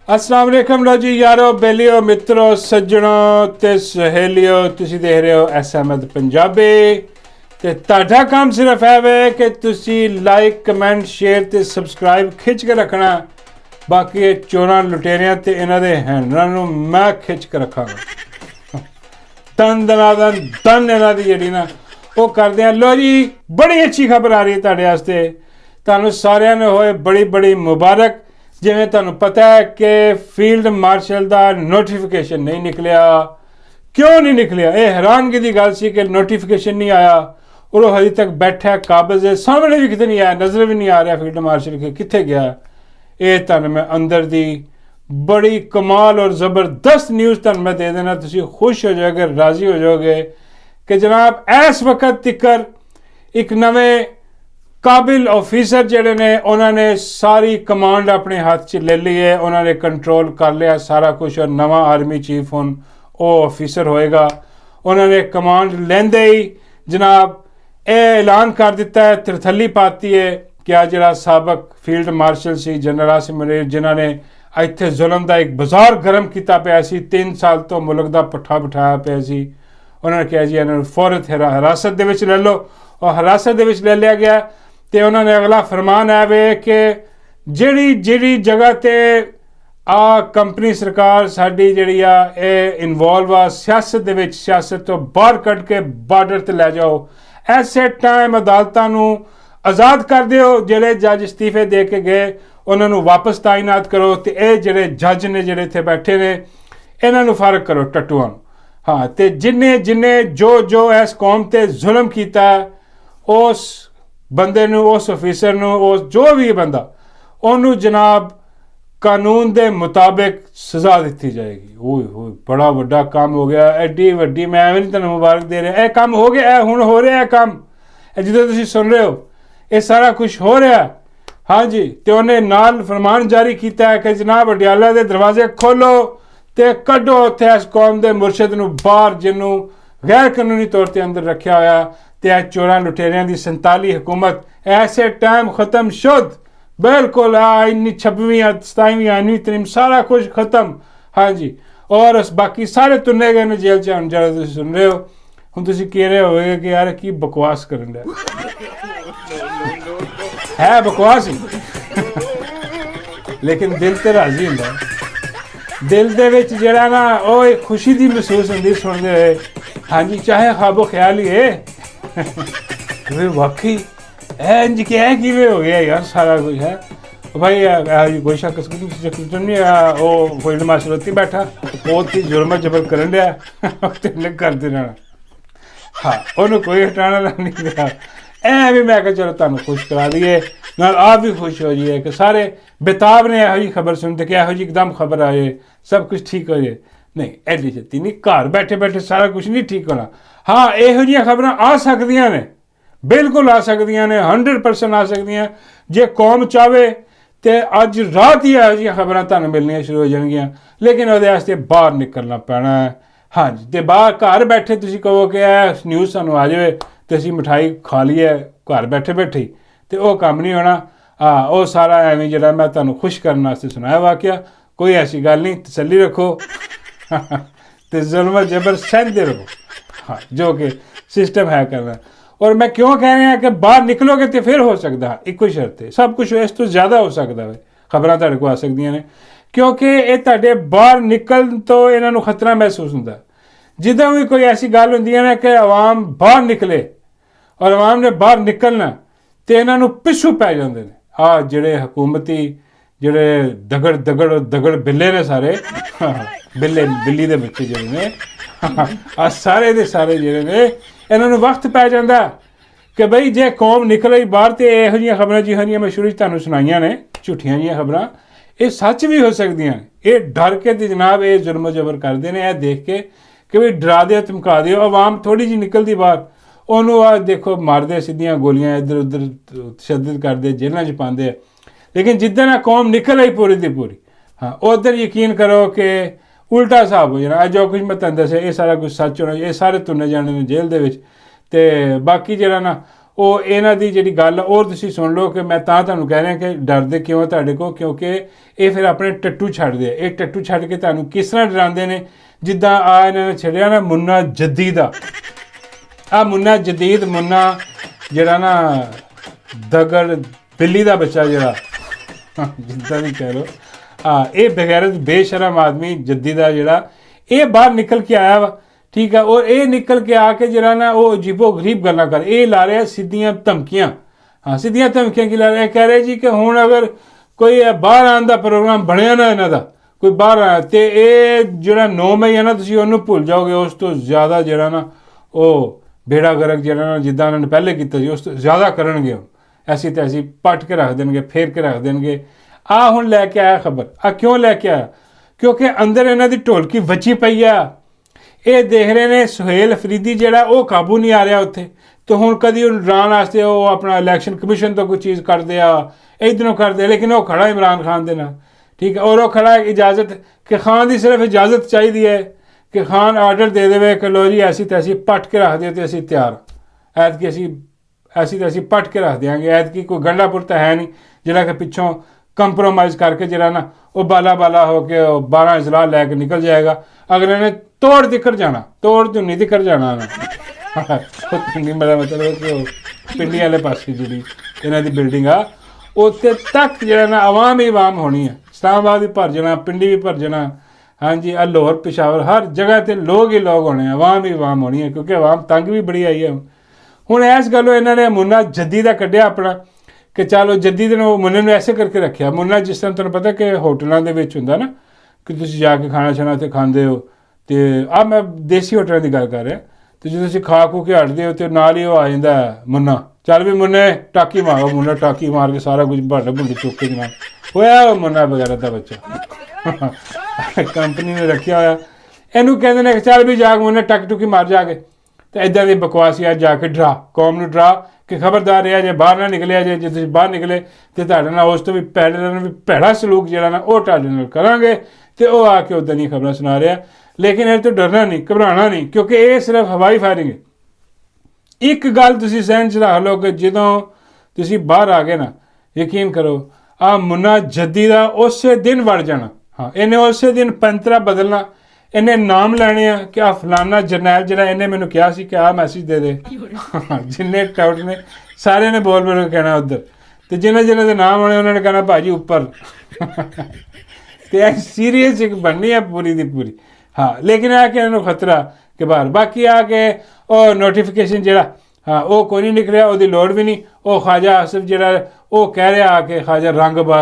अस्सलाम वालेकुम लो जी यारो बेलियो मित्रों सज्जनों ते सहेलियो तुसी देख रहे हो एस अहमद पंजाबी ते ताड़ा काम सिर्फ है वे कि तुसी लाइक कमेंट शेयर ते सब्सक्राइब खिंच के रखना। बाकी ये चोरां लुटेरियां ते इन्हां दे हैंडलां नूं मैं खिंच के रखांगा। तन दनादन तन इन्हां दी जेहड़ी ना वो करदे लो जी। बड़ी अच्छी खबर आ रही है तुहाडे वास्ते, तुहानूं सारिआं नूं होए बड़ी बड़ी मुबारक। जिमें तुहानूं पता है कि फील्ड मार्शल का नोटिफिकेशन नहीं निकलिया। क्यों नहीं निकलिया? ये हैरानगी की गल सी कि नोटिफिकेशन नहीं आया और वो हजे तक बैठा है काबज़ है, सामने भी कितने नहीं आया, नज़र भी नहीं आ रहा फील्ड मार्शल के कित्थे गया। ये तुहानूं मैं अंदर दी बड़ी कमाल और ज़बरदस्त न्यूज़ तुहानूं मैं दे देना, तुसीं खुश हो जाओगे, राज़ी हो जाओगे कि जनाब इस वक्त तिकर एक नवे काबिल ऑफिसर जिहड़े ने उन्होंने सारी कमांड अपने हाथ च ले ली है, उन्होंने कंट्रोल कर लिया सारा कुछ और नवा आर्मी चीफ हुण वो ऑफिसर होएगा। उन्होंने कमांड लेंदे ही जनाब ये ऐलान कर दिता है, तिरथली पाती है कि आ जिहड़ा साबक फील्ड मार्शल सी जनरल आसिम मुनीर जिन्होंने इत्थे जुल्म का एक बाजार गर्म किया पिया सी, 3 साल तो मुल्क का पट्ठा बिठाया पिया सी। उन्होंने कहा जी इन्होंने फौरत हिरासत दे विच ले लो और हिरासत दे विच ले लिया गया। तो उन्होंने अगला फरमान है वे कि जिहड़ी जगह ते आ कंपनी सरकार साडी जिहड़ी आ इनवॉल्व आ सियासत दे विच, सियासत तो बाहर कढ़ के बार्डर ते लै जाओ। ऐसे टाइम अदालतां नूं आज़ाद कर दिओ, जिहड़े जज इस्तीफे दे के गए उन्होंने वापस ताइनात करो। तो ये जिहड़े जज ने जिहड़े इत्थे बैठे ने इन्हां नूं फारग करो टट्टूआं। हाँ, तो जिन्ने जिन्ने जो इस कौम ते जुल्म कीता उस बंदे नूं, उस ऑफिसर नूं, उस जो भी बंदा उन्होंने जनाब कानून के मुताबिक सज़ा दी जाएगी। ओए होए बड़ा वड्डा काम हो गया, एड्डी वड्डी मैं भी नहीं तुहानूं मुबारक दे रहा, यह काम हो गया, हुण हो रहा है काम, जिद्दां तुसीं सुन रहे हो ये सारा कुछ हो रहा है। हाँ जी, तो उन्हें नाल फरमान जारी किया है कि जनाब अडियाला के दरवाजे खोलो तो कड्डो उत्थे इस कौम के मुरशद नूं बाहर, जिन्हों गैर कानूनी तौर पर अंदर रखा होया। तो चोरां लुटेरियां की 47 हुकूमत ऐसे टाइम खत्म शुद्ध बिल्कुल। इन्नी 26वीं 27वीं 8वीं तरीम सारा कुछ खत्म। हाँ जी, और बाकी सारे तुन्ने गए ने जेल च। हम जरा तुसीं सुन रहे हो, हुण तुसीं कह रहे होगे कि यार की बकवास करन लगा है, बकवास ही लेकिन दिल तो राजी हुंदा, दिल दे विच जिहड़ा ना वो एक खुशी दी महसूस हुंदी सुनदे होए। हाँ जी, चाहे ख्वाबो ख्याल ही है वाकई इंज क्या किवें हो गया यार सारा कुछ है भाई। कोई शक नहीं, वो फील्ड मार्शल उत्ते बैठा वो उत्ते जुर्म जबर करन दिया कर देना। हाँ, उन्होंने कोई हटाना नहीं दिया। ऐ भी मैं चलो तुहानूं खुश करा दिए, नाल आप भी खुश हो जाइए कि सारे बेताब ने यहो जी खबर सुनते कि यहो जी एकदम खबर आए सब कुछ ठीक हो जाए। नहीं, एडी छेती नहीं, घर बैठे बैठे सारा कुछ नहीं ठीक होना। हाँ, इहो जिहियां खबरां आ सकदियां ने, बिल्कुल आ सकदियां ने, 100% आ सकदियां। जे कौम चाहे तो अज रात ही इहो जिहियां खबरां तुहानूं मिलनियां शुरू हो जाणगियां, लेकिन उहदे वास्ते बाहर निकलना पैना है। हाँ जी, तो बाहर घर बैठे तुसीं कहो कि न्यूज़ सानूं आ जाए तो असीं मिठाई खा लीए घर बैठे बैठे ही, तो वह काम नहीं होना। हाँ, वो सारा एवं जिहड़ा मैं तुहानूं खुश करने वास्ते सुनाया वाकया, कोई ऐसी गल नहीं, तसल्ली रखो तो जुल्म जबर सहंदे रहो। हाँ, जो कि सिस्टम है करना। और मैं क्यों कह रहा कि बाहर निकलोगे तो फिर हो सकता है, एक ही शर्त है, सब कुछ इस तो ज़्यादा हो सकता है, खबरां तुहाडे कोल आ सकदियां ने, क्योंकि ये तुहाडे बाहर निकल तो इन्हां नूं खतरा महसूस हुंदा। जिद्दां भी कोई ऐसी गल हुंदी है ना कि अवाम बाहर निकले और अवाम ने बाहर निकलना तो इन्हां नूं पिछू पै जांदे ने। हाँ, जिहड़े हुकूमती जिहड़े दगड़ बिल्ले ने सारे, बिल्ली दे बच्चे जिहड़े ने आ सारे दे सारे जिहड़े ने इन्हां नूं वक्त पै जांदा कि बई जे कौम निकले बाहर तो इहो जिहियां खबरां जिहियां जिहियां मैं शुरू च तुहानूं सुनाइयां ने, झूठियां जिहियां खबरां, ये सच भी हो सकदियां ने। ये डर के ते जनाब ये जुल्म जबर करदे ने, यह देख के कि भी डरा दिओ धमका दिओ, अवाम थोड़ी जी निकलदी बाहर, उन्होंने आ देखो मारदे सीधियां गोलियां इधर उधर तशद्दुद करदे, जेलां च पांदे। लेकिन जिद्दन आ कौम निकल आई पूरी दी पूरी, हाँ उधर यकीन करो कि उल्टा हिसाब हो जाना। जो कुछ मैं तुहानूं दस्सिया ये सारा कुछ सच होना, ये सारे तुन्ने जाने ने जेल दे विच। ते बाकी जिहड़ा ना ਉਹ ਇਹਨਾਂ ਦੀ ਜਿਹੜੀ ਗੱਲ ਉਹ ਤੁਸੀਂ ਸੁਣ ਲਓ ਕਿ ਮੈਂ ਤਾਂ ਤੁਹਾਨੂੰ ਕਹਿ ਰਿਹਾ ਕਿ ਡਰਦੇ ਕਿਉਂ ਤੁਹਾਡੇ ਕੋਲ, ਕਿਉਂਕਿ ਇਹ ਫਿਰ ਆਪਣੇ ਟੱਟੂ ਛੱਡਦੇ ਆ। ਇਹ ਟੱਟੂ ਛੱਡ ਕੇ ਤੁਹਾਨੂੰ ਕਿਸ ਤਰ੍ਹਾਂ ਡਰਾਉਂਦੇ ਨੇ, ਜਿੱਦਾਂ ਆ ਇਹਨਾਂ ਨੇ ਛੱਡਿਆ ਨਾ ਮੁੰਨਾ ਜੱਦੀ ਦਾ। ਆ ਮੁੰਨਾ ਜਦੀਦ, ਮੁੰਨਾ ਜਿਹੜਾ ਨਾ ਦਗੜ ਬਿੱਲੀ ਦਾ ਬੱਚਾ ਜਿਹੜਾ ਜਿੱਦਾਂ ਵੀ ਕਹਿ ਲਓ, ਇਹ ਬਗੈਰਤ ਬੇਸ਼ਰਮ ਆਦਮੀ ਜੱਦੀ ਦਾ ਜਿਹੜਾ, ਇਹ ਬਾਹਰ ਨਿਕਲ ਕੇ ਆਇਆ ਵਾ, ਠੀਕ ਆ। ਔਰ ਇਹ ਨਿਕਲ ਕੇ ਆ ਕੇ ਜਿਹੜਾ ਨਾ ਉਹ ਅਜੀਬੋ ਗਰੀਬ ਗੱਲਾਂ ਕਰ, ਇਹ ਲਾ ਰਿਹਾ ਸਿੱਧੀਆਂ ਧਮਕੀਆਂ। ਸਿੱਧੀਆਂ ਧਮਕੀਆਂ ਕੀ ਲਾ ਰਿਹਾ, ਕਹਿ ਰਹੇ ਜੀ ਕਿ ਹੁਣ ਅਗਰ ਕੋਈ ਬਾਹਰ ਆਉਣ ਦਾ ਪ੍ਰੋਗਰਾਮ ਬਣਿਆ ਨਾ ਇਹਨਾਂ ਦਾ, ਕੋਈ ਬਾਹਰ ਆਇਆ ਤੇ ਇਹ ਜਿਹੜਾ 9 ਮਈ ਹੈ ਨਾ ਤੁਸੀਂ ਉਹਨੂੰ ਭੁੱਲ ਜਾਓਗੇ। ਉਸ ਤੋਂ ਜ਼ਿਆਦਾ ਜਿਹੜਾ ਨਾ ਉਹ ਬੇੜਾ ਗਰਕ ਜਿਹੜਾ ਨਾ ਜਿੱਦਾਂ ਉਹਨਾਂ ਨੇ ਪਹਿਲੇ ਕੀਤਾ ਸੀ ਉਸ ਤੋਂ ਜ਼ਿਆਦਾ ਕਰਨਗੇ। ਉਹ ਐਸੀ ਤੈਸੀ ਪੱਟ ਕੇ ਰੱਖ ਦੇਣਗੇ, ਫੇਰ ਕੇ ਰੱਖ ਦੇਣਗੇ। ਆ ਹੁਣ ਲੈ ਕੇ ਆਇਆ ਖਬਰ। ਆ ਕਿਉਂ ਲੈ ਕੇ ਆਇਆ, ਕਿਉਂਕਿ ਅੰਦਰ ਇਹਨਾਂ ਦੀ ਢੋਲਕੀ ਵੱਜੀ ਪਈ ਆ। ਇਹ ਦੇਖ ਰਹੇ ਨੇ ਸੁਹੇਲ ਅਫਰੀਦੀ ਜਿਹੜਾ ਉਹ ਕਾਬੂ ਨਹੀਂ ਆ ਰਿਹਾ ਉੱਥੇ, ਤੇ ਹੁਣ ਕਦੀ ਉਹਨੂੰ ਡਰਾਉਣ ਵਾਸਤੇ ਉਹ ਆਪਣਾ ਇਲੈਕਸ਼ਨ ਕਮਿਸ਼ਨ ਤੋਂ ਕੋਈ ਚੀਜ਼ ਕਰਦੇ ਆ, ਇੱਧਰੋਂ ਕਰਦੇ, ਲੇਕਿਨ ਉਹ ਖੜਾ ਇਮਰਾਨ ਖਾਨ ਦੇ ਨਾਲ, ਠੀਕ ਹੈ। ਔਰ ਉਹ ਖੜਾ ਇਜਾਜ਼ਤ ਕਿ ਖਾਨ ਦੀ ਸਿਰਫ ਇਜਾਜ਼ਤ ਚਾਹੀਦੀ ਹੈ ਕਿ ਖਾਨ ਆਰਡਰ ਦੇ ਦੇਵੇ ਕਿ ਲੋ ਜੀ ਐਸੀ ਤੈਸੀ ਪੱਟ ਕੇ ਰੱਖ ਦਿਓ ਤੇ ਅਸੀਂ ਤਿਆਰ। ਐਤਕੀ ਅਸੀਂ ਐਸੀ ਤੈਸੀ ਪੱਟ ਕੇ ਰੱਖ ਦਿਆਂਗੇ। ਐਤਕੀ ਕੋਈ ਗੰਢਾਪੁਰ ਤਾਂ ਹੈ ਨਹੀਂ ਜਿਹੜਾ ਕਿ ਪਿੱਛੋਂ ਕੰਪਰੋਮਾਈਜ਼ ਕਰਕੇ ਜਿਹੜਾ ਨਾ ਉਹ ਬਾਲਾ ਹੋ ਕੇ 12 ਇਜ਼ਲਾ ਲੈ ਕੇ ਨਿਕਲ ਜਾਏਗਾ। ਅਗਰ ਇਹਨੇ ਤੋੜ ਦਿੱਕਰ ਜਾਣਾ, ਤੋੜ ਧੁੰਨੀ ਦਿੱਕਰ ਜਾਣਾ ਨਾ ਪਿੰਡੀ, ਮੇਰਾ ਮਤਲਬ ਕਿ ਉਹ ਪਿੰਡੀ ਵਾਲੇ ਪਾਸੇ ਜਿਹੜੀ ਇਹਨਾਂ ਦੀ ਬਿਲਡਿੰਗ ਆ ਉੱਥੇ ਤੱਕ ਜਿਹੜਾ ਨਾ ਆਵਾਮ ਹੀ ਆਵਾਮ ਹੋਣੀ ਹੈ। ਇਸਲਾਮਾਬਾਦ ਵੀ ਭਰ ਜਾਣਾ, ਪਿੰਡੀ ਵੀ ਭਰ ਜਾਣਾ, ਹਾਂਜੀ ਆ ਲਾਹੌਰ ਪਿਸ਼ਾਵਰ ਹਰ ਜਗ੍ਹਾ ਤੇ ਲੋਕ ਹੀ ਲੋਕ ਹੋਣੇ, ਆਵਾਮ ਹੀ ਆਵਾਮ ਹੋਣੀ ਹੈ, ਕਿਉਂਕਿ ਆਵਾਮ ਤੰਗ ਵੀ ਬੜੀ ਆਈ ਹੈ। ਹੁਣ ਇਸ ਗੱਲੋਂ ਇਹਨਾਂ ਨੇ ਮੁੰਨਾ ਜੱਦੀ ਦਾ ਕੱਢਿਆ ਆਪਣਾ ਕਿ ਚਲੋ ਜੱਦੀ ਦੇ ਨੂੰ ਮੁੰਨੇ ਨੂੰ ਐਸੇ ਕਰਕੇ ਰੱਖਿਆ। ਮੁੰਨਾ ਜਿਸ ਤਰ੍ਹਾਂ ਤੁਹਾਨੂੰ ਪਤਾ ਕਿ ਹੋਟਲਾਂ ਦੇ ਵਿੱਚ ਹੁੰਦਾ ਨਾ ਕਿ ਤੁਸੀਂ ਜਾ ਕੇ ਖਾਣਾ ਛਾਣਾ ਤੇ ਖਾਂਦੇ ਹੋ, ਤੇ ਆ ਮੈਂ ਦੇਸੀ ਹੋਟਲਾਂ ਦੀ ਗੱਲ ਕਰ ਰਿਹਾ, ਤੇ ਜਦੋਂ ਤੁਸੀਂ ਖਾ ਖੂ ਕੇ ਹਟਦੇ ਹੋ ਤੇ ਨਾਲ ਹੀ ਉਹ ਆ ਜਾਂਦਾ ਮੁੰਨਾ, ਚੱਲ ਵੀ ਮੁੰਨੇ ਟਾਕੀ ਮਾਰੋ। ਮੁੰਨਾ ਟਾਕੀ ਮਾਰ ਕੇ ਸਾਰਾ ਕੁਝ ਭਾਂਡੇ ਭੁੰਡੇ ਚੁੱਕ ਕੇ ਜਨਾਬ ਹੋਇਆ ਉਹ ਮੁੰਨਾ ਵਗੈਰਾ ਦਾ ਬੱਚਾ ਕੰਪਨੀ ਨੇ ਰੱਖਿਆ ਹੋਇਆ। ਇਹਨੂੰ ਕਹਿੰਦੇ ਨੇ ਚੱਲ ਵੀ ਜਾ ਕੇ ਮੁੰਨੇ ਟੱਕ ਟੁਕੀ ਮਾਰ ਜਾ ਕੇ, ਤੇ ਇੱਦਾਂ ਦੀ ਬਕਵਾਸੀਆਂ ਜਾ ਕੇ ਡਰਾ, ਕੌਮ ਨੂੰ ਡਰਾ ਕਿ ਖਬਰਦਾਰ ਰਿਹਾ ਜੇ ਬਾਹਰ ਨਾ ਨਿਕਲਿਆ ਜੇ ਤੁਸੀਂ ਬਾਹਰ ਨਿਕਲੇ ਤੇ ਤੁਹਾਡੇ ਨਾਲ ਉਸ ਤੋਂ ਵੀ ਭੈੜਾ ਸਲੂਕ ਜਿਹੜਾ ਨਾ ਉਹ ਤੁਹਾਡੇ ਨਾਲ ਕਰਾਂਗੇ। ਤੇ ਉਹ ਆ ਕੇ ਉੱਦਾਂ ਦੀਆਂ ਖਬਰਾਂ ਸੁਣਾ ਰਿਹਾ, ਲੇਕਿਨ ਇਹ ਤੋਂ ਡਰਨਾ ਨਹੀਂ, ਘਬਰਾਉਣਾ ਨਹੀਂ, ਕਿਉਂਕਿ ਇਹ ਸਿਰਫ ਹਵਾਈ ਫਾਇਰਿੰਗ ਹੈ। ਇੱਕ ਗੱਲ ਤੁਸੀਂ ਸਹਿਣ 'ਚ ਰੱਖ ਲਓ ਕਿ ਜਦੋਂ ਤੁਸੀਂ ਬਾਹਰ ਆ ਗਏ ਨਾ, ਯਕੀਨ ਕਰੋ ਆ ਮੁੰਨਾ ਜੱਦੀ ਦਾ ਉਸੇ ਦਿਨ ਵੜ ਜਾਣਾ। ਇਹਨੇ ਉਸੇ ਦਿਨ ਪੰਤਰਾ ਬਦਲਣਾ, ਇਹਨੇ ਨਾਮ ਲੈਣੇ ਆ ਕਿ ਆ ਫਲਾਨਾ ਜਰਨੈਲ ਜਿਹੜਾ ਇਹਨੇ ਮੈਨੂੰ ਕਿਹਾ ਸੀ ਕਿ ਆਹ ਮੈਸੇਜ ਦੇ ਦੇ ਜਿੰਨੇ ਟਾਊਟ ਨੇ ਸਾਰਿਆਂ ਨੇ ਬੋਲ ਬੋਲ ਕੇ ਕਹਿਣਾ ਉੱਧਰ, ਤੇ ਜਿਹਨਾਂ ਦੇ ਨਾਮ ਆਉਣੇ ਉਹਨਾਂ ਨੇ ਕਹਿਣਾ ਭਾਜੀ ਉੱਪਰ ਤੇ ਇਹ ਸੀਰੀਅਸ ਇੱਕ ਬਣਨੀ ਹੈ ਪੂਰੀ ਦੀ ਪੂਰੀ। ਲੇਕਿਨ ਆ ਕੇ ਇਹਨੂੰ ਖਤਰਾ ਕਿ ਬਾਹਰ ਬਾਕੀ ਆ ਕੇ ਉਹ ਨੋਟੀਫਿਕੇਸ਼ਨ ਜਿਹੜਾ ਉਹ ਕੋਈ ਨਹੀਂ ਨਿਕਲਿਆ, ਉਹਦੀ ਲੋੜ ਵੀ ਨਹੀਂ। ਉਹ ਖਾਜਾ ਆਸਿਫ ਜਿਹੜਾ ਉਹ ਕਹਿ ਰਿਹਾ ਆ ਕੇ ਖਾਜਾ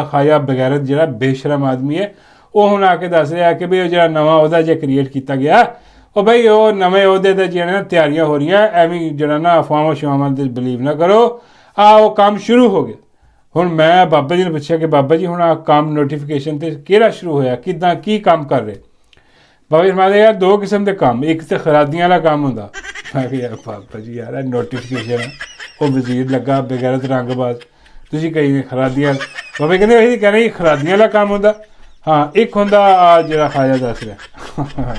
ਖਾਜਾ ਬਗੈਰਤ ਜਿਹੜਾ ਬੇਸ਼ਰਮ ਆਦਮੀ ਹੈ, ਉਹ ਹੁਣ ਆ ਕੇ ਦੱਸ ਰਿਹਾ ਕਿ ਵੀ ਉਹ ਜਿਹੜਾ ਨਵਾਂ ਉਹਦਾ ਜੇ ਕ੍ਰੀਏਟ ਕੀਤਾ ਗਿਆ ਉਹ ਬਈ ਉਹ ਨਵੇਂ ਉਹਦੇ ਦੇ ਜਿਹੜੇ ਨਾ ਤਿਆਰੀਆਂ ਹੋ ਰਹੀਆਂ, ਐਵੇਂ ਜਿਹੜਾ ਨਾ ਅਫਵਾਹਾਂ ਸ਼ਵਾਹਾਂ 'ਤੇ ਬਿਲੀਵ ਨਾ ਕਰੋ। ਉਹ ਕੰਮ ਸ਼ੁਰੂ ਹੋ ਗਿਆ। ਹੁਣ ਮੈਂ ਬਾਬਾ ਜੀ ਨੂੰ ਪੁੱਛਿਆ ਕਿ ਬਾਬਾ ਜੀ ਹੁਣ ਆ ਕੰਮ ਨੋਟੀਫਿਕੇਸ਼ਨ 'ਤੇ ਕਿਹੜਾ ਸ਼ੁਰੂ ਹੋਇਆ, ਕਿੱਦਾਂ ਕੀ ਕੰਮ ਕਰ ਰਹੇ? ਬਾਬਾ ਜੀ ਫਰਮਾਉਂਦੇ ਯਾਰ ਦੋ ਕਿਸਮ ਦੇ ਕੰਮ, ਇੱਕ ਤਾਂ ਖਰਾਦੀਆਂ ਵਾਲਾ ਕੰਮ ਹੁੰਦਾ। ਮੈਂ ਕਿਹਾ ਯਾਰ ਬਾਬਾ ਜੀ ਯਾਰ ਨੋਟੀਫਿਕੇਸ਼ਨ ਉਹ ਵਜ਼ੀਰ ਲੱਗਾ ਬਗੈਰਤ ਰੰਗਬਾਜ਼, ਤੁਸੀਂ ਕਹੀ ਖਰਾਦੀਆਂ। ਬਾਬਾ ਕਹਿੰਦੇ ਇਹੀ ਕਹਿ ਰਹੇ ਖਰਾਦੀਆਂ ਵਾਲਾ ਕੰਮ ਹੁੰਦਾ। ਇੱਕ ਹੁੰਦਾ ਆ ਜਿਹੜਾ ਖਾਜਾ ਦੱਸ ਰਿਹਾ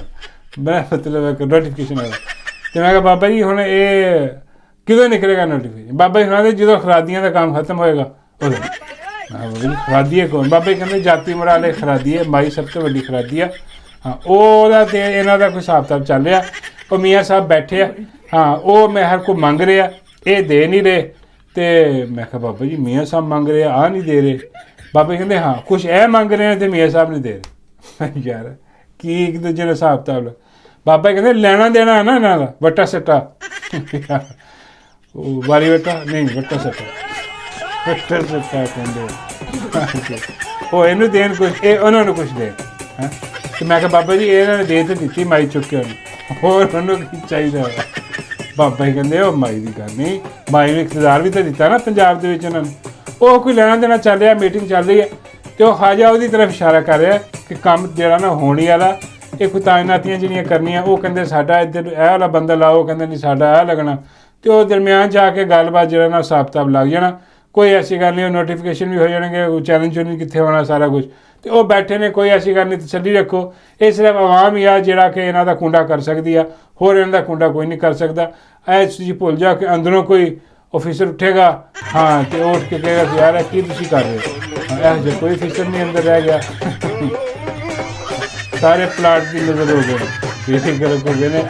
ਮੈਂ ਮਤਲਬ ਨੋਟੀਫਿਕੇਸ਼ਨ ਵਾਲਾ। ਅਤੇ ਮੈਂ ਕਿਹਾ ਬਾਬਾ ਜੀ ਹੁਣ ਇਹ ਕਿਦੋਂ ਨਿਕਲੇਗਾ ਨੋਟੀਫਿਕੇਸ਼ਨ? ਬਾਬਾ ਜੀ ਸੁਣਾਉਂਦੇ ਜਦੋਂ ਖਰਾਦੀਆਂ ਦਾ ਕੰਮ ਖਤਮ ਹੋਏਗਾ ਉਦੋਂ। ਬਾਬਾ ਜੀ ਖਰਾਦੀ ਹੈ ਕੌਣ? ਬਾਬਾ ਜੀ ਕਹਿੰਦੇ ਜਾਤੀ ਮਰਾਲੇ ਖਰਾਦੀ ਹੈ, ਮਾਈ ਸਭ ਤੋਂ ਵੱਡੀ ਖਰਾਦੀ ਆ। ਉਹਦਾ ਤੇ ਇਹਨਾਂ ਦਾ ਕੋਈ ਹਿਸਾਬ ਕਿਤਾਬ ਚੱਲ ਰਿਹਾ। ਉਹ ਮੀਆਂ ਸਾਹਿਬ ਬੈਠੇ ਆ, ਉਹ ਮਹਿਰ ਕੋ ਮੰਗ ਰਿਹਾ, ਇਹ ਦੇ ਨਹੀਂ ਰਹੇ। ਅਤੇ ਮੈਂ ਕਿਹਾ ਬਾਬਾ ਜੀ ਮੀਆਂ ਸਾਹਿਬ ਮੰਗ ਰਹੇ ਆ ਨਹੀਂ ਦੇ ਰਹੇ। ਬਾਬਾ ਜੀ ਕਹਿੰਦੇ ਕੁਛ ਇਹ ਮੰਗ ਰਹੇ ਨੇ ਤੇ ਮੀਆਂ ਸਾਹਿਬ ਨਹੀਂ ਦੇ ਰਹੇ। ਯਾਰ ਕੀ ਇੱਕ ਦੂਜੇ ਦਾ ਹਿਸਾਬ ਕਿਤਾਬ। ਬਾਬਾ ਜੀ ਕਹਿੰਦੇ ਲੈਣਾ ਦੇਣਾ ਹੈ ਨਾ ਇਹਨਾਂ ਦਾ, ਵੱਟਾ ਸੱਟਾ ਉਹ ਵਾਰੀ ਵੱਟਾ ਨਹੀਂ, ਵੱਟਾ ਸੱਟਾ ਕਹਿੰਦੇ ਉਹ ਇਹਨੂੰ ਦੇਣ ਕੁਛ, ਇਹ ਉਹਨਾਂ ਨੂੰ ਕੁਛ ਦੇਣ। ਤੇ ਮੈਂ ਕਿਹਾ ਬਾਬਾ ਜੀ ਇਹਨਾਂ ਨੇ ਦੇ ਤਾਂ ਦਿੱਤੀ ਮਾਈ ਚੁੱਕ ਕੇ ਉਹਨੂੰ, ਹੋਰ ਉਹਨੂੰ ਕੀ ਚਾਹੀਦਾ? ਬਾਬਾ ਜੀ ਕਹਿੰਦੇ ਉਹ ਮਾਈ ਦੀ ਗੱਲ ਨਹੀਂ, ਮਾਈ ਨੂੰ ਇਕਤਦਾਰ ਵੀ ਤਾਂ ਦਿੱਤਾ ਨਾ ਪੰਜਾਬ ਦੇ ਵਿੱਚ ਇਹਨਾਂ ਨੂੰ। ਉਹ ਕੋਈ ਲੈਣਾ ਦੇਣਾ ਚੱਲ ਰਿਹਾ, ਮੀਟਿੰਗ ਚੱਲ ਰਹੀ ਹੈ, ਅਤੇ ਉਹ ਖਾਜਾ ਉਹਦੀ ਤਰਫ ਇਸ਼ਾਰਾ ਕਰ ਰਿਹਾ ਕਿ ਕੰਮ ਜਿਹੜਾ ਨਾ ਹੋਣੀ ਵਾਲਾ, ਇਹ ਕੋਈ ਤਾਇਨਾਤੀਆਂ ਜਿਹੜੀਆਂ ਕਰਨੀਆਂ, ਉਹ ਕਹਿੰਦੇ ਸਾਡਾ ਇੱਧਰ ਇਹ ਵਾਲਾ ਬੰਦਾ ਲਾਓ, ਕਹਿੰਦੇ ਨਹੀਂ ਸਾਡਾ ਇਹ ਲੱਗਣਾ। ਅਤੇ ਉਹ ਦਰਮਿਆਨ 'ਚ ਆ ਕੇ ਗੱਲਬਾਤ ਜਿਹੜਾ ਨਾ ਹਿਸਾਬ ਕਿਤਾਬ ਲੱਗ ਜਾਣਾ। ਕੋਈ ਐਸੀ ਗੱਲ ਨਹੀਂ, ਉਹ ਨੋਟੀਫਿਕੇਸ਼ਨ ਵੀ ਹੋ ਜਾਣਗੇ, ਉਹ ਚੈਲੰਜ ਕਿੱਥੇ ਹੋਣਾ ਸਾਰਾ ਕੁਛ। ਅਤੇ ਉਹ ਬੈਠੇ ਨੇ, ਕੋਈ ਐਸੀ ਗੱਲ ਨਹੀਂ, ਤਸੱਲੀ ਰੱਖੋ ਇਹ ਸਿਰਫ ਆਵਾਮ ਹੀ ਆ ਜਿਹੜਾ ਕਿ ਇਹਨਾਂ ਦਾ ਕੁੰਡਾ ਕਰ ਸਕਦੀ ਆ, ਹੋਰ ਇਹਨਾਂ ਦਾ ਕੁੰਡਾ ਕੋਈ ਨਹੀਂ ਕਰ ਸਕਦਾ। ਇਹ ਤੁਸੀਂ ਭੁੱਲ ਜਾ ਕਿ ਅੰਦਰੋਂ ਕੋਈ ऑफिसर उठेगा हाँ तो उठ के कहेगा कि यार की तुसी कर रहे हो ऐसा जो कोई ऑफिसर नहीं अंदर रह गया सारे प्लाट की नज़र हो गए बेफिक्र हो गए ने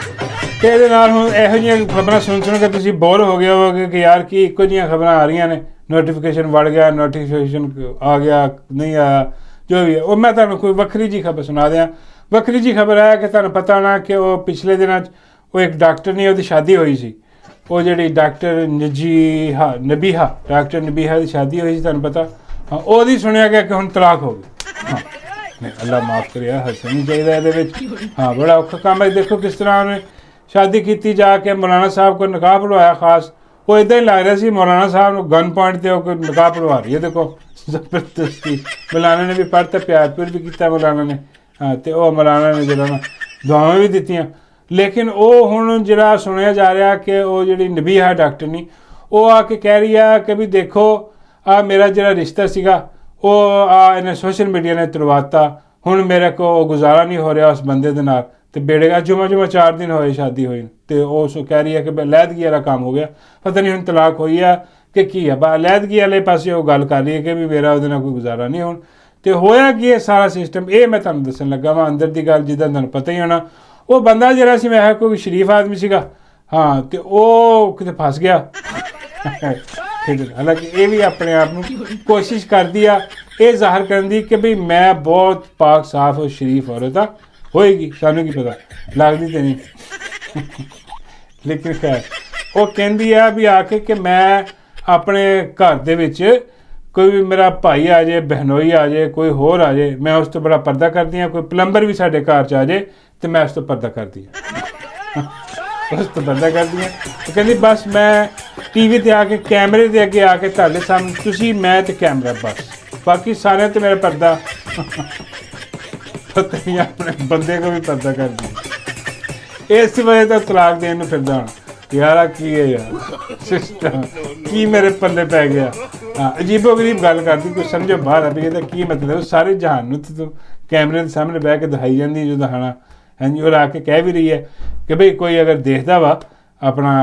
ਤੇ ਇਹਦੇ ਨਾਲ ਹੁਣ ਇਹੋ ਜਿਹੀਆਂ ਖਬਰਾਂ ਸੁਣ ਕੇ ਤੁਸੀਂ ਬੋਰ ਹੋ ਗਏ ਹੋਵੋਗੇ ਕਿ ਯਾਰ ਕੀ ਇੱਕੋ ਜਿਹੀਆਂ ਖਬਰਾਂ ਆ ਰਹੀਆਂ ਨੇ ਨੋਟੀਫਿਕੇਸ਼ਨ ਵੜ ਗਿਆ ਨੋਟੀਫਿਕੇਸ਼ਨ ਆ ਗਿਆ ਨਹੀਂ ਆਇਆ ਜੋ ਵੀ ਹੈ ਉਹ ਮੈਂ ਤੁਹਾਨੂੰ ਕੋਈ ਵੱਖਰੀ ਜੀ ਖਬਰ ਸੁਣਾ ਦਿਆਂ ਵੱਖਰੀ ਜੀ ਖਬਰ ਹੈ ਕਿ ਤੁਹਾਨੂੰ ਪਤਾ ਹੋਣਾ ਕਿ ਉਹ ਪਿਛਲੇ ਦਿਨਾਂ 'ਚ ਉਹ ਇੱਕ ਡਾਕਟਰ ਨੇ ਉਹਦੀ ਸ਼ਾਦੀ ਹੋਈ ਸੀ ਉਹ ਜਿਹੜੀ ਡਾਕਟਰ ਨਬੀਹਾ ਡਾਕਟਰ ਨਬੀਹਾ ਦੀ ਸ਼ਾਦੀ ਹੋਈ ਸੀ ਤੁਹਾਨੂੰ ਪਤਾ ਹਾਂ ਉਹਦੀ ਸੁਣਿਆ ਗਿਆ ਕਿ ਹੁਣ ਤਲਾਕ ਹੋ ਗਈ ਹਾਂ ਨਹੀਂ ਅੱਲਾ ਮਾਫ ਕਰਿਆ ਹੱਸਣਾ ਨਹੀਂ ਚਾਹੀਦਾ ਇਹਦੇ ਵਿੱਚ ਹਾਂ ਬੜਾ ਔਖਾ ਕੰਮ ਹੈ ਦੇਖੋ ਕਿਸ ਤਰ੍ਹਾਂ ਉਹਨੇ शादी की जाके मौलाना साहब को निकाह पढ़वाया खास वो इदा ही लग रहा सी मौलाना साहब गन पॉइंट से कोई निकाह पढ़वा रही है देखो जबरदस्ती मौलाना ने भी पढ़ता प्यार प्यार भी किया मौलाना ने हाँ तो वह मौलाना ने जो ना दुआवां भी दित्तियां लेकिन वो हुण जिहड़ा सुनिया जा रहा कि वो जी नबी है डॉक्टर नहीं वो आके कह रही है कि भी देखो आ मेरा जिहड़ा रिश्ता सीगा वो इन्हें सोशल मीडिया ने तुड़वाता हुण मेरे को गुजारा नहीं हो रहा उस बंदे दे नाल तो बेड़े का जुमा 4 दिन होए शादी हुई तो उस कह रही है कि लैदगी वाला काम हो गया पता नहीं हम तलाक हुई है कि की है लैदगी वाले पासे वो गल कर रही है कि भी मेरा वो कोई गुजारा नहीं हुण तो होया कि ये सारा सिस्टम ये मैं तुहानूं दस्सण लगा वां अंदर की गल जिद्दां तुहानूं पता ही होना वो बंदा जिहड़ा सी मैं कोई शरीफ आदमी सीगा हाँ तो वो किते फस गया हालांकि ये भी अपने आप नूं कोशिश करदी आ ये ज़ाहिर करन दी कि भी मैं बहुत पाक साफ और शरीफ औरत आ होएगी सानू की पता लगती तो नहीं लेकिन खैर वो कहती है भी आके कि मैं अपने घर दे विच कोई भी मेरा भाई आ जाए बहनोई आ जाए कोई होर आ जाए मैं उस तो बड़ा पर्दा करती हाँ कोई प्लंबर भी साढ़े घर च आ जाए तो मैं उस तो पर्दा करती हाँ उस तो पर्दा करती हाँ तो कहती बस मैं टीवी ते आके कैमरे के अगे आके तुहाडे सामने तुसी मैं तो कैमरा बस बाकी सारे तो मेरा पर्दा पता नहीं अपने बंदे को भी पर्दा कर दिया इस वजह तो तलाक देने फिरदा यार की है यार सिस्टम की मेरे पल्ले पै गया हाँ अजीबो गरीब गल करती कुछ समझो बाहर आ भी ਇਹਦਾ ਕੀ मतलब सारे जहान ਨੂੰ तो कैमरे के सामने बह के दिखाई जाती जो दिखाना हाँ जी और आके कह भी रही है कि भाई कोई अगर देखता वा अपना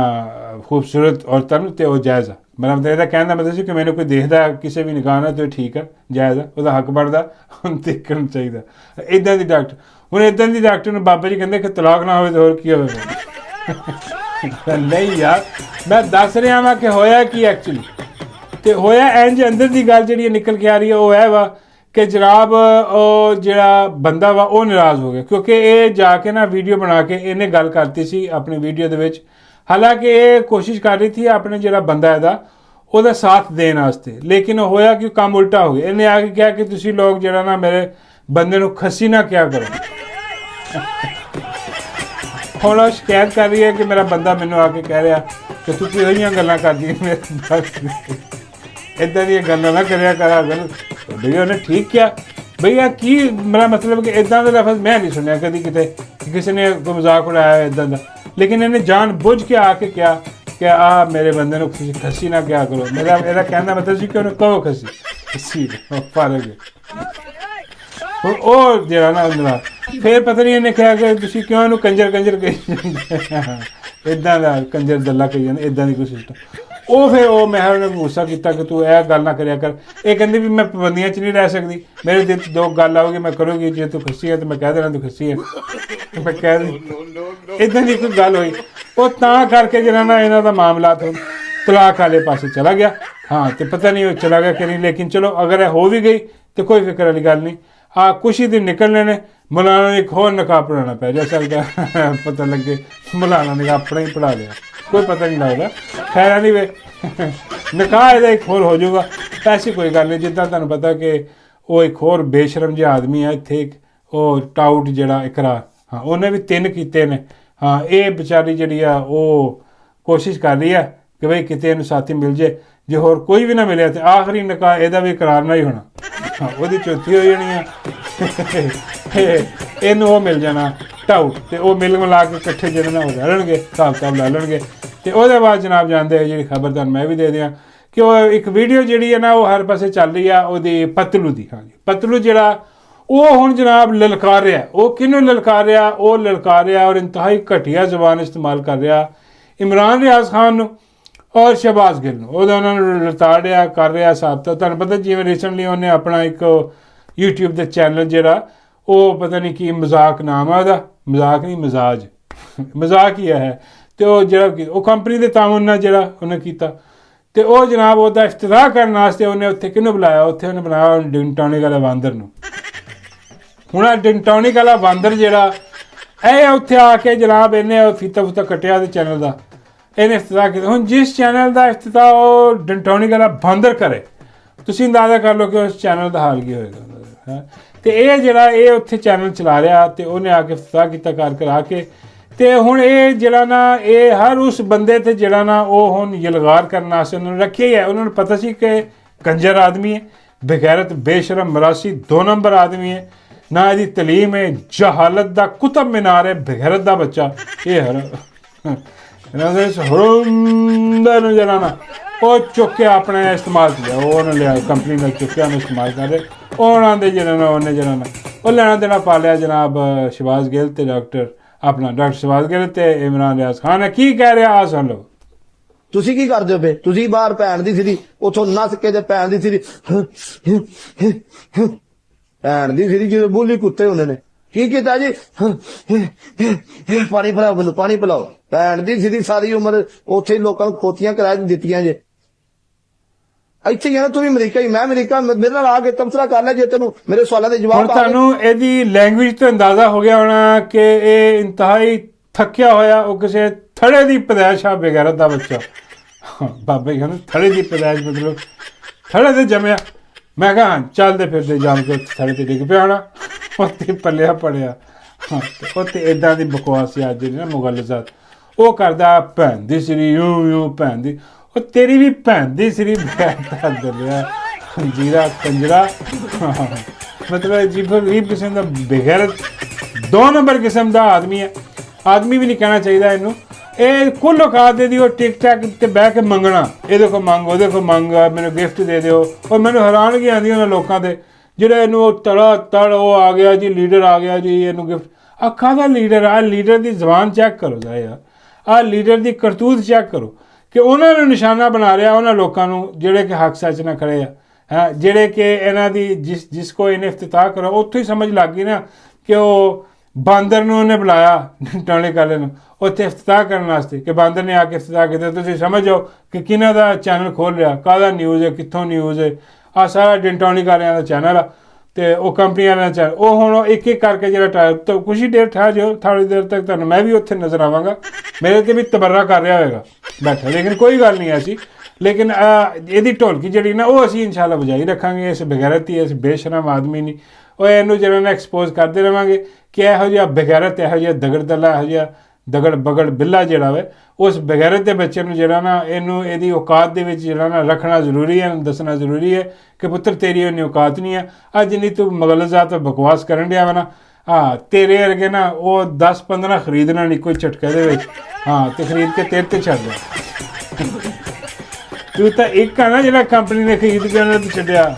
खूबसूरत औरतों तो वो जायज़ आ मेरा मतलब ਇਹਦਾ ਕਹਿਣ ਦਾ ਮਤਲਬ ਸੀ ਕਿ ਮੈਨੂੰ ਕੋਈ ਦੇਖਦਾ ਕਿਸੇ ਵੀ ਨਿਗਾਹ ਨਾਲ तो ठीक है ਜਾਇਜ਼ ਆ ਉਹਦਾ ਹੱਕ ਬਣਦਾ ਹੁਣ ਦੇਖਣਾ ਚਾਹੀਦਾ ਇਦਾਂ ਦੀ ਡਾਕਟਰ ਹੁਣ ਇਦਾਂ ਦੀ ਡਾਕਟਰ ਨੂੰ ਬਾਬਾ ਜੀ ਕਹਿੰਦੇ ਕਿ ਤਲਾਕ ਨਾ ਹੋਵੇ ਤਾਂ ਹੋਰ ਕੀ ਹੋਵੇਗਾ ਨਹੀਂ ਯਾਰ ਮੈਂ ਦੱਸ ਰਿਹਾ ਵਾਂ ਕਿ ਹੋਇਆ ਕੀ ਐਕਚੁਅਲੀ ਤੇ ਹੋਇਆ ਇੰਜ ਅੰਦਰ ਦੀ ਗੱਲ ਜਿਹੜੀ ਨਿਕਲ ਕੇ ਆ ਰਹੀ ਹੈ ਉਹ ਹੈ ਵਾ ਕਿ ਜਨਾਬ ਉਹ ਜਿਹੜਾ ਬੰਦਾ ਵਾ ਉਹ ਨਾਰਾਜ਼ ਹੋ ਗਿਆ ਕਿਉਂਕਿ ਇਹ ਜਾ ਕੇ ਨਾ ਵੀਡੀਓ ਬਣਾ ਕੇ ਇਹਨੇ ਗੱਲ ਕਰਤੀ ਸੀ ਆਪਣੀ ਵੀਡੀਓ ਦੇ ਵਿੱਚ हालांकि ये कोशिश कर रही थी अपने जो बंदा है ਉਹਦਾ साथ देने वास्ते लेकिन होया कि काम उल्टा हो गया इन्हें आके कहा कि तुसी लोग जरा ना मेरे बंदे नूं खसी ना क्या करो हुण वो शिकायत कर रही है कि मेरा बंदा मैनूं आके कह रहा कि तू किहोजियां गल्लां करदी इदां दी गल्लां ना करिया कर भैया उन्हें ठीक किया भैया की मेरा मतलब कि इदां दा लफ्ज़ मैं नहीं सुनिया कभी किते किसी ने कोई मजाक उड़ाया इदां दा लेकिन इन्हें जान बुझ के आके क्या कि आ मेरे बंदे नूं खसी ना क्या करो मेरा कहने का मतलब सी कि उन्हें कहो खसी फर्क है हुण वो जिहड़ा ना उन्हें फिर पता नहीं इन्हें कहा कि तुसीं क्यों इहनूं कंजर कही जांदे इदां दा कंजर दल्ला कही जांदे इदां दी कोई सिस्टम वो फिर वो मैं उन्हें गुस्सा किया कि तू यह गल ना करिया कर ये कहती भी मैं पाबंदियां च नहीं रह सकती मेरे दिल च दो गल आओगी मैं करूँगी जे तू खसी है तो मैं कह देना तू खसी है मैं कह दी इदां दी कोई गल हुई वो तां करके जिहड़ा ना इन्हां दा मामला तो तलाक वाले पासे चला गया हाँ तो पता नहीं वो चला गया कि नहीं लेकिन चलो अगर हो भी गई तो कोई फिक्र वाली गल नहीं हाँ कुछ ही दिन निकलने ने मौलाना ने एक होर निकाह पढ़ाना पै जा सकता पता लगे मौलाना ने अपना ही पढ़ा लिया कोई पता नहीं लगता खैर नहीं वे निकाह ਇਹਦਾ एक होर हो जाऊगा ऐसी कोई गल नहीं जिद्दां तुहानूं पता कि वो एक होर बेशरम जिहा आदमी है इत्थे ਉਹ टाउट ਜਿਹੜਾ इकरार हाँ उन्हें भी 3 कीते ने हाँ ये बेचारी जी कोशिश कर रही है कि भाई कितने इन्हूं साथी मिल जाए जो होर कोई भी ना मिले तो आखिरी निकाह ਇਹਦਾ भी करार ना ही होना हाँ वो चौथी हो जानी है इनू वो मिल जाना टाउट तो वो मिल मिला के इकट्ठे जो ना हो लैणगे हिसाब किताब ला लैणगे तो वो बाद जनाब जानते हो जी खबर तुहानूं मैं भी दे दियां कि वो एक वीडियो जी है ना वो हर पासे चल रही है वो पतलू की हाँ जी पतलू जोड़ा वो हुण जनाब ललकार रहा वो किनूं ललकार रहा वो ललकार रहा और इंतहाई घटिया जबान इस्तेमाल कर रहा इमरान रियाज खान नूं ਔਰ ਸ਼ਹਿਬਾਜ਼ ਗਿੱਲ ਨੂੰ ਉਹਦਾ ਉਹਨਾਂ ਨੂੰ ਰਤਾੜਿਆ ਕਰ ਰਿਹਾ ਹਿਸਾਬ ਤਾਂ ਤੁਹਾਨੂੰ ਪਤਾ ਜਿਵੇਂ ਰੀਸੈਂਟਲੀ ਉਹਨੇ ਆਪਣਾ ਇੱਕ YouTube ਦੇ ਚੈਨਲ ਜਿਹੜਾ ਉਹ ਪਤਾ ਨਹੀਂ ਕੀ ਮਜ਼ਾਕ ਨਾਮ ਆ ਉਹਦਾ ਮਜ਼ਾਕ ਨਹੀਂ ਮਜ਼ਾਕ ਹੀ ਹੈ ਅਤੇ ਉਹ ਜਿਹੜਾ ਉਹ ਕੰਪਨੀ ਦੇ ਤਾਮਨ ਨਾਲ ਜਿਹੜਾ ਉਹਨੇ ਕੀਤਾ ਅਤੇ ਉਹ ਜਨਾਬ ਉਹਦਾ ਇਫਤਿਤਾਹ ਕਰਨ ਵਾਸਤੇ ਉਹਨੇ ਉੱਥੇ ਕਿਹਨੂੰ ਬੁਲਾਇਆ ਉੱਥੇ ਉਹਨੇ ਬਣਾਇਆ ਡਿੰਟੋਨਿਕ ਵਾਲਾ ਬਾਂਦਰ ਨੂੰ ਹੁਣ ਆ ਡਿੰਟੋਨਿਕ ਵਾਲਾ ਬਾਂਦਰ ਜਿਹੜਾ ਇਹ ਉੱਥੇ ਆ ਕੇ ਜਨਾਬ ਇਹਨੇ ਫੀਤਾ ਫੂਤਾ ਕੱਟਿਆ ਉਹਦੇ ਚੈਨਲ ਦਾ ਇਹਨੇ ਇਫਤਿਤਾਹ ਕੀਤਾ ਹੁਣ ਜਿਸ ਚੈਨਲ ਦਾ ਇਫਤਿਤਾਹ ਉਹ ਡਿੰਟੋਨਿਕ ਵਾਲਾ ਬਾਂਦਰ ਕਰੇ ਤੁਸੀਂ ਅੰਦਾਜ਼ਾ ਕਰ ਲਓ ਕਿ ਉਸ ਚੈਨਲ ਦਾ ਹਾਲ ਕੀ ਹੋਏਗਾ ਅਤੇ ਇਹ ਜਿਹੜਾ ਇਹ ਉੱਥੇ ਚੈਨਲ ਚਲਾ ਰਿਹਾ ਅਤੇ ਉਹਨੇ ਆ ਕੇ ਇਫਤਿਤਾਹ ਕੀਤਾ ਕਰਾ ਕੇ ਅਤੇ ਹੁਣ ਇਹ ਜਿਹੜਾ ਨਾ ਇਹ ਹਰ ਉਸ ਬੰਦੇ 'ਤੇ ਜਿਹੜਾ ਨਾ ਉਹ ਹੁਣ ਯਲਗਾਰ ਕਰਨ ਵਾਸਤੇ ਉਹਨਾਂ ਨੂੰ ਰੱਖਿਆ ਹੀ ਹੈ ਉਹਨਾਂ ਨੂੰ ਪਤਾ ਸੀ ਕਿ ਕੰਜਰ ਆਦਮੀ ਹੈ ਬਗੈਰਤ ਬੇਸ਼ਰਮ ਮਰਾਸੀ 2 ਨੰਬਰ ਆਦਮੀ ਹੈ ਨਾ ਇਹਦੀ ਤਲੀਮ ਹੈ ਜਹਾਲਤ ਦਾ ਕੁਤਬ ਮੀਨਾਰ ਹੈ ਬਗੈਰਤ ਦਾ ਬੱਚਾ ਇਹ ਹਰੁੰਦਾ ਨੂੰ ਜਿਹੜਾ ਨਾ ਉਹ ਚੁੱਕ ਕੇ ਆਪਣੇ ਇਸਤੇਮਾਲ ਕੀਤਾ ਉਹ ਉਹਨੇ ਲਿਆ ਕੰਪਨੀ ਨਾਲ ਚੁੱਕਿਆ ਉਹਨੂੰ ਇਸਤੇਮਾਲ ਕਰ ਰਹੇ ਉਹਨਾਂ ਦੇ ਜਿਹੜਾ ਨਾ ਉਹਨੇ ਜਿਹੜਾ ਨਾ ਉਹ ਲੈਣਾ ਦੇਣਾ ਪਾ ਲਿਆ ਜਨਾਬ ਸ਼ਹਿਬਾਜ਼ ਗਿੱਲ ਅਤੇ ਡਾਕਟਰ ਸ਼ਹਿਬਾਜ਼ ਗਿੱਲ ਅਤੇ ਇਮਰਾਨ ਰਿਆਜ਼ ਖਾਨ ਕੀ ਕਹਿ ਰਿਹਾ ਆ ਸੁਣ ਲਓ ਤੁਸੀਂ ਕੀ ਕਰਦੇ ਹੋ ਬੇ ਤੁਸੀਂ ਬਾਹਰ ਭੈਣ ਦੀ ਸਿਰੀ ਉੱਥੋਂ ਨੱਸ ਕੇ ਤੇ ਭੈਣ ਦੀ ਸਿਰੀ ਭੈਣ ਦੀ ਸਿਰੀ ਜਦੋਂ ਬੋਲੀ ਕੁੱਤੇ ਹੁੰਦੇ ਨੇ ਕੀ ਕੀਤਾ ਜੀ ਪਾਣੀ ਪਿਲਾਓ ਮੈਨੂੰ ਪਾਣੀ ਪਿਲਾਓ ਭੈਣ ਦੀ ਸਿਰੀ ਸਾਰੀ ਉਮਰ ਉੱਥੇ ਲੋਕਾਂ ਨੂੰ ਖੋਤੀਆਂ ਕਰਾ ਦਿੱਤੀਆਂ ਜੇ ਇੱਥੇ ਹੀ ਨਾ ਤੂੰ ਵੀ ਅਮਰੀਕਾ ਹੀ ਮੈਂ ਅਮਰੀਕਾ ਮੇਰੇ ਨਾਲ ਆ ਕੇ ਤਮਸਰਾ ਕਰ ਲੈ ਜੇ ਤੈਨੂੰ ਮੇਰੇ ਸਵਾਲਾਂ ਦੇ ਜਵਾਬ ਤੁਹਾਨੂੰ ਇਹਦੀ ਲੈਂਗੁਏਜ ਤੋਂ ਅੰਦਾਜ਼ਾ ਹੋ ਗਿਆ ਹੋਣਾ ਕਿ ਇਹ ਇੰਤਹਾਈ ਥੱਕਿਆ ਹੋਇਆ ਉਹ ਕਿਸੇ ਥੜੇ ਦੀ ਪੈਦਾਇਸ਼ ਆ ਬਗੈਰਤ ਦਾ ਬੱਚਾ ਬਾਬਾ ਜੀ ਕਹਿੰਦੇ ਥੜੇ ਦੀ ਪੈਦਾਇਸ਼ ਮਤਲਬ ਥੜੇ ਤੇ ਜੰਮਿਆ ਮੈਂ ਕਿਹਾ ਹਾਂ ਚੱਲਦੇ ਫਿਰਦੇ ਜੰਮ ਕੇ ਥੜੇ ਤੇ ਡਿੱਗ ਪਿਆ ਹੋਣਾ ਉੱਥੇ ਪਲਿਆ ਪੜਿਆ ਉੱਥੇ ਇੱਦਾਂ ਦੀ ਬਕਵਾਸ ਸੀ ਅੱਜ ਜਿਹੜੀ ਨਾ ਮੁਗਲਜ਼ਾਤ ਉਹ ਕਰਦਾ ਭੈਣ ਦੀ ਸ੍ਰੀ ਯੂੰ ਭੈਣ ਦੀ ਉਹ ਤੇਰੀ ਵੀ ਭੈਣ ਦੀ ਸ੍ਰੀ ਬਗੈਰਤਾ ਦਰਿਆ ਜੀਰਾ ਕੰਜਰਾ ਮਤਲਬ ਅਜੀਬ ਕਿਸਮ ਦਾ ਬਗੈਰਤ 2 ਨੰਬਰ ਕਿਸਮ ਦਾ ਆਦਮੀ ਹੈ ਆਦਮੀ ਵੀ ਨਹੀਂ ਕਹਿਣਾ ਚਾਹੀਦਾ ਇਹਨੂੰ ਇਹ ਕੁੱਲ ਔਕਾਤ ਦੀ ਉਹ ਟਿਕ ਟੈਕ 'ਤੇ ਬਹਿ ਕੇ ਮੰਗਣਾ ਇਹਦੇ ਕੋਲ ਮੰਗ ਉਹਦੇ ਕੋਲ ਮੰਗ ਮੈਨੂੰ ਗਿਫਟ ਦੇ ਦਿਓ ਔਰ ਮੈਨੂੰ ਹੈਰਾਨਗੀ ਆਉਂਦੀ ਉਹਨਾਂ ਲੋਕਾਂ 'ਤੇ ਜਿਹੜੇ ਇਹਨੂੰ ਤੜ ਉਹ ਆ ਗਿਆ ਜੀ ਲੀਡਰ ਆ ਗਿਆ ਜੀ ਇਹਨੂੰ ਗਿਫਟ ਅੱਖਾਂ ਦਾ ਲੀਡਰ ਆ ਲੀਡਰ ਦੀ ਜ਼ਬਾਨ ਚੈੱਕ ਕਰੋ ਜਾ ਯਾਰ ਆਹ ਲੀਡਰ ਦੀ ਕਰਤੂਤ ਚੈੱਕ ਕਰੋ ਕਿ ਉਹਨਾਂ ਨੂੰ ਨਿਸ਼ਾਨਾ ਬਣਾ ਰਿਹਾ ਉਹਨਾਂ ਲੋਕਾਂ ਨੂੰ ਜਿਹੜੇ ਕਿ ਹੱਕ ਸੱਚ ਨਾਲ ਖੜੇ ਆ ਜਿਹੜੇ ਕਿ ਇਹਨਾਂ ਦੀ ਜਿਸ ਕੋ ਇਹਨੇ ਇਫਤਿਤਾਹ ਕਰੋ ਉੱਥੋਂ ਹੀ ਸਮਝ ਲੱਗ ਗਈ ਨਾ ਕਿ ਉਹ ਬਾਂਦਰ ਨੂੰ ਉਹਨੇ ਬੁਲਾਇਆ ਟਾਣੇ ਕਾਲੇ ਨੂੰ ਉੱਥੇ ਇਫਤਿਤਾਹ ਕਰਨ ਵਾਸਤੇ ਕਿ ਬਾਂਦਰ ਨੇ ਆ ਕੇ ਇਫਤਿਤਾਹ ਕੀਤਾ ਤੁਸੀਂ ਸਮਝ ਜਾਓ ਕਿ ਕਿਹਨਾਂ ਦਾ ਚੈਨਲ ਖੋਲ੍ਹ ਰਿਹਾ ਕਾਹਦਾ ਨਿਊਜ਼ ਹੈ ਕਿੱਥੋਂ ਨਿਊਜ਼ ਹੈ ਆਹ ਸਾਰਾ ਡਿੰਟੋਨਿਕ ਵਾਲਿਆਂ ਦਾ ਚੈਨਲ ਆ ਅਤੇ ਉਹ ਕੰਪਨੀ ਵਾਲਿਆਂ ਦਾ ਚੈਨਲ ਉਹ ਹੁਣ ਇੱਕ ਇੱਕ ਕਰਕੇ ਜਿਹੜਾ ਟਾਈਮ ਤਾਂ ਕੁਛ ਹੀ ਦੇਰ ਠਹਿਰ ਜਾਓ ਥੋੜ੍ਹੀ ਦੇਰ ਤੱਕ ਤੁਹਾਨੂੰ ਮੈਂ ਵੀ ਉੱਥੇ ਨਜ਼ਰ ਆਵਾਂਗਾ ਮੇਰੇ 'ਤੇ ਵੀ ਤਬਰਰਾ ਕਰ ਰਿਹਾ ਹੋਏਗਾ ਬੈਠਾ ਲੇਕਿਨ ਕੋਈ ਗੱਲ ਨਹੀਂ ਐਸੀ ਲੇਕਿਨ ਇਹਦੀ ਢੋਲਕੀ ਜਿਹੜੀ ਨਾ ਉਹ ਅਸੀਂ ਇਨਸ਼ਾਅੱਲਾ ਵਜਾਈ ਰੱਖਾਂਗੇ ਇਸ ਬਗੈਰਤੀ ਇਸ ਬੇਸ਼ਰਮ ਆਦਮੀ ਨਹੀਂ ਉਹ ਇਹਨੂੰ ਜਿਹੜਾ ਨਾ ਐਕਸਪੋਜ਼ ਕਰਦੇ ਰਹਾਂਗੇ ਕਿ ਇਹੋ ਜਿਹਾ ਬਗੈਰਤ ਇਹੋ ਜਿਹਾ ਦਗੜਦਲਾ ਇਹੋ ਜਿਹਾ ਦਗੜ ਬਗੜ ਬਿੱਲਾ ਜਿਹੜਾ ਵੇ ਉਸ ਬਗੈਰਤ ਦੇ ਬੱਚੇ ਨੂੰ ਜਿਹੜਾ ਨਾ ਇਹਨੂੰ ਇਹਦੀ ਔਕਾਤ ਦੇ ਵਿੱਚ ਜਿਹੜਾ ਨਾ ਰੱਖਣਾ ਜ਼ਰੂਰੀ ਹੈ ਦੱਸਣਾ ਜ਼ਰੂਰੀ ਹੈ ਕਿ ਪੁੱਤਰ ਤੇਰੀ ਉਹਨੀ ਔਕਾਤ ਨਹੀਂ ਹੈ ਅੱਜ ਜਿੰਨੀ ਤੂੰ ਮੁਗਲਜ਼ਾਤ ਬਕਵਾਸ ਕਰਨ ਡਿਆ ਵਾ ਨਾ ਤੇਰੇ ਵਰਗੇ ਨਾ ਉਹ 10-15 ਖਰੀਦਣਾ ਨਹੀਂ ਕੋਈ ਝਟਕੇ ਦੇ ਵਿੱਚ ਅਤੇ ਖਰੀਦ ਕੇ ਤੇਰੇ 'ਤੇ ਛੱਡ ਦਿਆ ਤੂੰ ਤਾਂ ਇੱਕ ਆ ਨਾ ਜਿਹੜਾ ਕੰਪਨੀ ਨੇ ਖਰੀਦ ਕੇ ਉਹਨਾਂ 'ਤੇ ਛੱਡਿਆ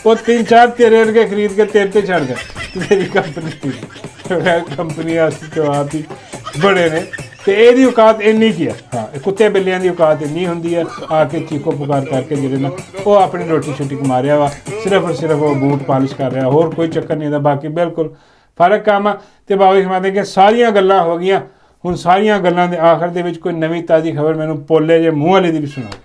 ਉਹ 3-4 ਤੇਰੇ ਵਰਗੇ ਖਰੀਦ ਕੇ ਤੇਰੇ 'ਤੇ ਛੱਡ ਦਿਆ ਤੇਰੀ ਕੰਪਨੀ ਵਾਸਤੇ ਤਾਂ ਆਪ ਹੀ ਬੜੇ ਨੇ ਅਤੇ ਇਹਦੀ ਔਕਾਤ ਇੰਨੀ ਕੀ ਹੈ ਕੁੱਤੇ ਬਿੱਲਿਆਂ ਦੀ ਔਕਾਤ ਇੰਨੀ ਹੁੰਦੀ ਹੈ ਆ ਕੇ ਚੀਕੋ ਪੁਕਾਰ ਕਰਕੇ ਜਿਹੜੇ ਨਾ ਉਹ ਆਪਣੀ ਰੋਟੀ ਛੁੱਟੀ ਕਮਾ ਰਿਹਾ ਵਾ ਸਿਰਫ ਔਰ ਸਿਰਫ ਉਹ ਬੂਟ ਪਾਲਿਸ਼ ਕਰ ਰਿਹਾ ਹੋਰ ਕੋਈ ਚੱਕਰ ਨਹੀਂ ਇਹਦਾ ਬਾਕੀ ਬਿਲਕੁਲ ਫਰਕ ਕੰਮ ਆ ਅਤੇ ਬਾਬਾ ਜੀ ਕਿ ਸਾਰੀਆਂ ਗੱਲਾਂ ਹੋ ਗਈਆਂ ਹੁਣ ਸਾਰੀਆਂ ਗੱਲਾਂ ਦੇ ਆਖਰ ਦੇ ਵਿੱਚ ਕੋਈ ਨਵੀਂ ਤਾਜ਼ੀ ਖਬਰ ਮੈਨੂੰ ਪੋਲੇ ਜੇ ਮੂੰਹ ਵਾਲੀ ਦੀ ਵੀ ਸੁਣਾਓ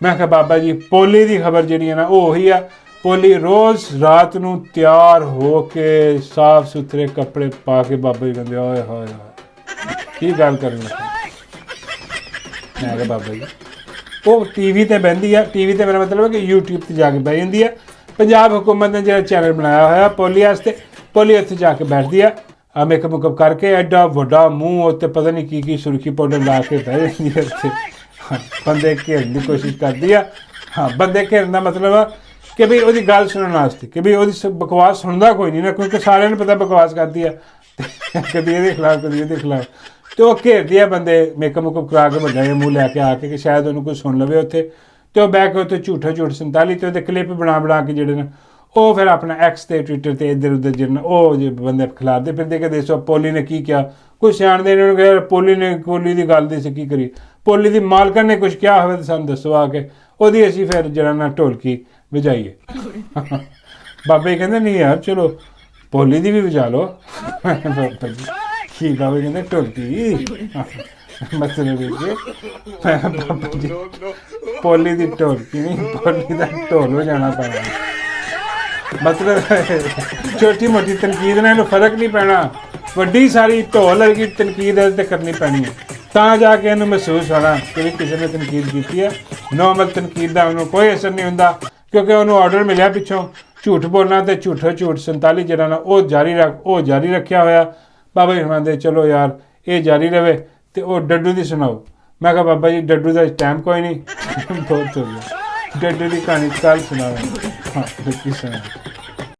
ਮੈਂ ਕਿਹਾ ਬਾਬਾ ਜੀ ਪੋਲੀ ਦੀ ਖਬਰ ਜਿਹੜੀ ਹੈ ਨਾ ਉਹ ਉਹੀ ਆ ਪੋਲੀ ਰੋਜ਼ ਰਾਤ ਨੂੰ ਤਿਆਰ ਹੋ ਕੇ ਸਾਫ ਸੁਥਰੇ ਕੱਪੜੇ ਪਾ ਕੇ ਬਾਬਾ ਜੀ ਕਹਿੰਦੇ ਓਏ ਹੋਏ ਕੀ ਗੱਲ ਕਰਨ ਲੱਗਾ ਮੈਂ ਕਿਹਾ ਬਾਬਾ ਜੀ ਉਹ TV 'ਤੇ ਬਹਿੰਦੀ ਆ TV 'ਤੇ ਮੇਰਾ ਮਤਲਬ ਹੈ ਕਿ YouTube 'ਤੇ ਜਾ ਕੇ ਬਹਿ ਜਾਂਦੀ ਹੈ ਪੰਜਾਬ ਹੁਕੂਮਤ ਨੇ ਜਿਹੜਾ ਚੈਨਲ ਬਣਾਇਆ ਹੋਇਆ ਪੋਲੀ ਵਾਸਤੇ ਪੋਲੀ ਉੱਥੇ ਜਾ ਕੇ ਬੈਠਦੀ ਆ ਮੇਕਅਪ ਮੁਕਅਪ ਕਰਕੇ ਐਡਾ ਵੱਡਾ ਮੂੰਹ ਉੱਤੇ ਪਤਾ ਨਹੀਂ ਕੀ ਸੁਰਖੀ ਪਾਊਡਰ ਲਾ ਕੇ ਬਹਿ ਜਾਂਦੀ ਹੈ ਉੱਥੇ ਬੰਦੇ ਘੇਰਨ ਦੀ ਕੋਸ਼ਿਸ਼ ਕਰਦੀ ਆ ਬੰਦੇ ਘੇਰਨ ਦਾ ਮਤਲਬ ਆ ਕਿ ਵੀ ਉਹਦੀ ਗੱਲ ਸੁਣਨ ਵਾਸਤੇ ਕਿ ਵੀ ਉਹਦੀ ਬਕਵਾਸ ਸੁਣਦਾ ਕੋਈ ਨਹੀਂ ਨਾ ਕਿਉਂਕਿ ਸਾਰਿਆਂ ਨੂੰ ਪਤਾ ਬਕਵਾਸ ਕਰਦੀ ਆ ਕਦੀ ਇਹਦੇ ਖਿਲਾਫ ਕਦੀ ਇਹਦੇ ਖਿਲਾਫ ਅਤੇ ਉਹ ਘੇਰਦੀ ਆ ਬੰਦੇ ਮੇਕਅਪ ਮੁਕਅਪ ਕਰਾ ਕੇ ਵੱਡਾ ਜਿਹਾ ਮੂੰਹ ਲੈ ਕੇ ਆ ਕੇ ਕਿ ਸ਼ਾਇਦ ਉਹਨੂੰ ਕੋਈ ਸੁਣ ਲਵੇ ਉੱਥੇ ਅਤੇ ਉਹ ਬਹਿ ਕੇ ਉੱਥੇ ਝੂਠ 47 ਅਤੇ ਉਹਦੇ ਕਲਿੱਪ ਬਣਾ ਕੇ ਜਿਹੜੇ ਨੇ ਉਹ ਫਿਰ ਆਪਣਾ X 'ਤੇ ਟਵਿੱਟਰ 'ਤੇ ਇੱਧਰ ਉੱਧਰ ਜਿਹੜੇ ਉਹ ਜੇ ਬੰਦੇ ਖਿਲਾਰਦੇ ਫਿਰਦੇ ਕਿ ਦੇਖੋ ਪੋਲੀ ਨੇ ਕੀ ਕਿਹਾ ਕੋਈ ਸਿਆਣਦੇ ਇਹਨਾਂ ਨੂੰ ਕਿਹਾ ਪੋਲੀ ਦੀ ਗੱਲ ਦੀ ਸੀ ਕੀ ਕਰੀ ਪੋਲੀ ਦੀ ਮਾਲਕਣ ਨੇ ਕੁਝ ਕਿਹਾ ਹੋਵੇ ਤਾਂ ਸਾਨੂੰ ਦੱਸੋ ਆ ਕੇ, ਉਹਦੀ ਅਸੀਂ ਫਿਰ ਜਿਹੜਾ ਨਾ ਢੋਲਕੀ ਵਜਾਈਏ। ਬਾਬੇ ਜੀ ਕਹਿੰਦੇ ਨਹੀਂ ਯਾਰ ਚਲੋ ਪੋਲੀ ਦੀ ਵੀ ਵਜਾ ਲਓ। ਬਾਬਾ ਜੀ ਕੀ ਬਾਬੇ ਕਹਿੰਦੇ ਢੋਲਕੀ ਮਤਲਬ ਇਹ ਕਿ ਬਾਬਾ ਜੀ ਪੋਲੀ ਦੀ ਢੋਲਕੀ ਨਹੀਂ, ਪੋਲੀ ਦਾ ਢੋਲ ਹੋ ਜਾਣਾ ਪੈਣਾ। ਮਤਲਬ ਛੋਟੀ ਮੋਟੀ ਤਨਕੀਦ ਨਾਲ ਇਹਨੂੰ ਫਰਕ ਨਹੀਂ ਪੈਣਾ, ਵੱਡੀ ਸਾਰੀ ਢੋਲ ਵਰਗੀ ਤਨਕੀਦ ਇਹਦੇ ਤੇ ਕਰਨੀ ਪੈਣੀ ਹੈ, ਤਾਂ ਜਾ ਕੇ ਇਹਨੂੰ ਮਹਿਸੂਸ ਹੋਣਾ ਕਿ ਵੀ ਕਿਸੇ ਨੇ ਤਨਕੀਦ ਕੀਤੀ ਹੈ। ਨੋਰਮਲ ਤਨਕੀਦ ਦਾ ਉਹਨੂੰ ਕੋਈ ਅਸਰ ਨਹੀਂ ਹੁੰਦਾ, ਕਿਉਂਕਿ ਉਹਨੂੰ ਆਰਡਰ ਮਿਲਿਆ ਪਿੱਛੋਂ ਝੂਠ ਬੋਲਣਾ ਤੇ ਝੂਠ 47 ਜਿਹੜਾ ਨਾ ਉਹ ਜਾਰੀ ਰੱਖਿਆ ਹੋਇਆ। ਬਾਬਾ ਜੀ ਕਹਿੰਦੇ ਚਲੋ ਯਾਰ ਇਹ ਜਾਰੀ ਰਵੇ ਤੇ ਉਹ ਡੱਡੂ ਦੀ ਸੁਣਾਓ। ਮੈਂ ਕਿਹਾ ਬਾਬਾ ਜੀ ਡੱਡੂ ਦਾ ਟਾਈਮ ਕੋਈ ਨਹੀਂ, ਬਹੁਤ ਹੋ ਗਿਆ, ਡੱਡੂ ਦੀ ਕਹਾਣੀ ਕੱਲ੍ਹ ਸੁਣਾਓ। ਹਾਂ ਕੀ ਸੁਣਾ।